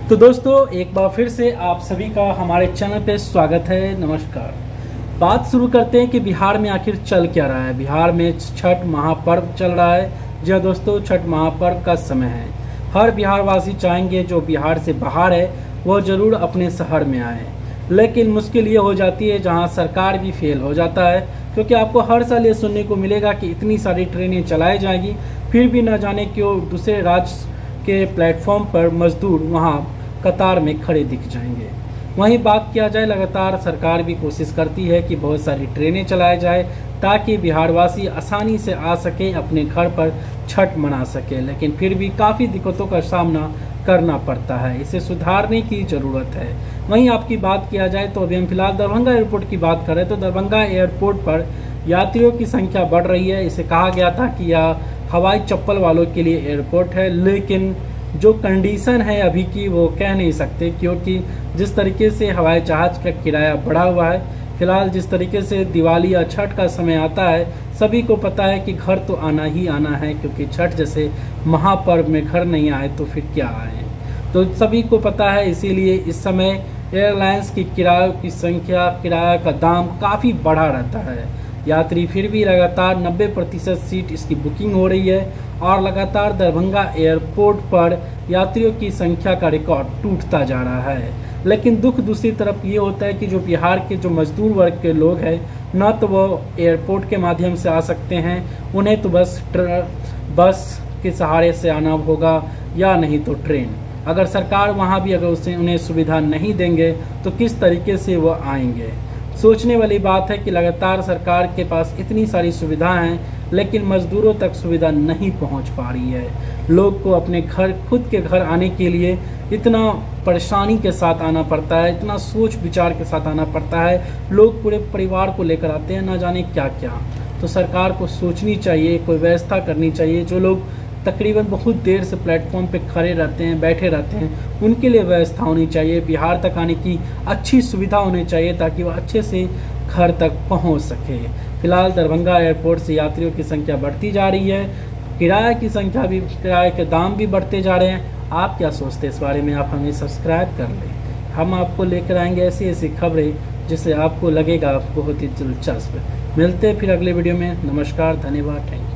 तो दोस्तों एक बार फिर से आप सभी का हमारे चैनल पे स्वागत है। नमस्कार। बात शुरू करते हैं कि बिहार में आखिर चल क्या रहा है। बिहार में छठ महापर्व चल रहा है। जी हाँ दोस्तों, छठ महापर्व का समय है। हर बिहारवासी चाहेंगे जो बिहार से बाहर है वह जरूर अपने शहर में आए, लेकिन मुश्किल ये हो जाती है जहाँ सरकार भी फेल हो जाता है, क्योंकि आपको हर साल ये सुनने को मिलेगा कि इतनी सारी ट्रेनें चलाई जाएंगी, फिर भी न जाने क्यों दूसरे राज्य के प्लेटफॉर्म पर मजदूर वहाँ कतार में खड़े दिख जाएंगे। वहीं बात किया जाए, लगातार सरकार भी कोशिश करती है कि बहुत सारी ट्रेनें चलाई जाए ताकि बिहारवासी आसानी से आ सके, अपने घर पर छठ मना सके, लेकिन फिर भी काफ़ी दिक्कतों का सामना करना पड़ता है। इसे सुधारने की ज़रूरत है। वहीं आपकी बात किया जाए तो अभी हम फिलहाल दरभंगा एयरपोर्ट की बात करें तो दरभंगा एयरपोर्ट पर यात्रियों की संख्या बढ़ रही है। इसे कहा गया था कि यह हवाई चप्पल वालों के लिए एयरपोर्ट है, लेकिन जो कंडीशन है अभी की वो कह नहीं सकते, क्योंकि जिस तरीके से हवाई जहाज़ का किराया बढ़ा हुआ है, फिलहाल जिस तरीके से दिवाली या छठ का समय आता है, सभी को पता है कि घर तो आना ही आना है, क्योंकि छठ जैसे महापर्व में घर नहीं आए तो फिर क्या आए, तो सभी को पता है। इसीलिए इस समय एयरलाइंस की किरायों की संख्या, किराया का दाम काफ़ी बढ़ा रहता है। यात्री फिर भी लगातार 90% सीट इसकी बुकिंग हो रही है और लगातार दरभंगा एयरपोर्ट पर यात्रियों की संख्या का रिकॉर्ड टूटता जा रहा है। लेकिन दुख दूसरी तरफ ये होता है कि जो बिहार के जो मजदूर वर्ग के लोग हैं, ना तो वो एयरपोर्ट के माध्यम से आ सकते हैं, उन्हें तो बस के सहारे से आना होगा या नहीं तो ट्रेन। अगर सरकार वहाँ भी अगर उन्हें सुविधा नहीं देंगे तो किस तरीके से वो आएंगे। सोचने वाली बात है कि लगातार सरकार के पास इतनी सारी सुविधाएं हैं, लेकिन मजदूरों तक सुविधा नहीं पहुंच पा रही है। लोग को अपने घर, खुद के घर आने के लिए इतना परेशानी के साथ आना पड़ता है, इतना सोच विचार के साथ आना पड़ता है। लोग पूरे परिवार को लेकर आते हैं, ना जाने क्या क्या। तो सरकार को सोचनी चाहिए, कोई व्यवस्था करनी चाहिए। जो लोग तकरीबन बहुत देर से प्लेटफॉर्म पे खड़े रहते हैं, बैठे रहते हैं, उनके लिए व्यवस्था होनी चाहिए। बिहार तक आने की अच्छी सुविधा होनी चाहिए ताकि वह अच्छे से घर तक पहुंच सके। फिलहाल दरभंगा एयरपोर्ट से यात्रियों की संख्या बढ़ती जा रही है, किराए की संख्या भी, किराए के दाम भी बढ़ते जा रहे हैं। आप क्या सोचते हैं इस बारे में? आप हमें सब्सक्राइब कर लें। हम आपको लेकर आएंगे ऐसी ऐसी खबरें जिससे आपको लगेगा बहुत ही दिलचस्प। मिलते हैं फिर अगले वीडियो में। नमस्कार, धन्यवाद, थैंक यू।